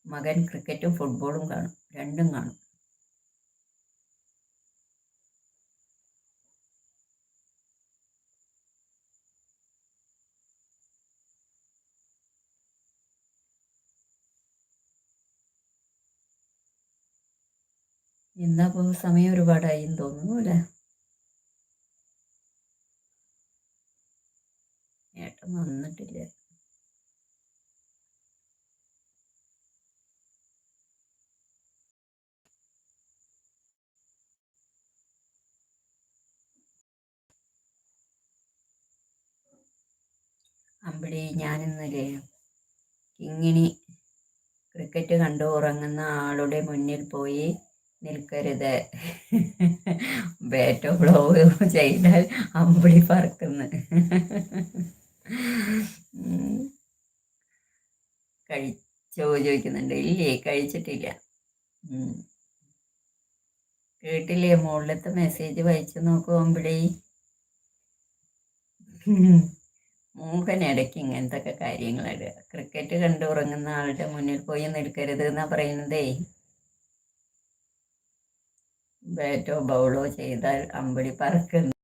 മകൻ ക്രിക്കറ്റും ഫുട്ബോളും കാണും, രണ്ടും കാണും. ഇന്നപ്പോ സമയം ഒരുപാടായി തോന്നുന്നു അല്ലേ? ഏട്ടൻ വന്നിട്ടില്ല. അമ്പടി ഞാനിന്നലെ കിങ്ങിണി ക്രിക്കറ്റ് കണ്ടു ഉറങ്ങുന്ന ആളുടെ മുന്നിൽ പോയി നിൽക്കരുത്, ബാറ്റോ ബ്ലോ ചെയ്താൽ അമ്പിളി പറക്കുന്നു. കഴിച്ചോ ചോദിക്കുന്നുണ്ട്. ഇല്ലേ, കഴിച്ചിട്ടില്ല. കേട്ടില്ലേ? മുകളിലത്തെ മെസ്സേജ് വായിച്ചു നോക്കൂ അമ്പിളി. മൂക്കൻ ഇടയ്ക്ക് ഇങ്ങനത്തെ കാര്യങ്ങളിടുക. ക്രിക്കറ്റ് കണ്ടു ഉറങ്ങുന്ന ആളുടെ മുന്നിൽ പോയി നിൽക്കരുത് എന്നാ പറയുന്നതേ. ബാറ്റോ ബൗളോ ചെയ്താൽ അമ്പിളി പറക്കുന്നു.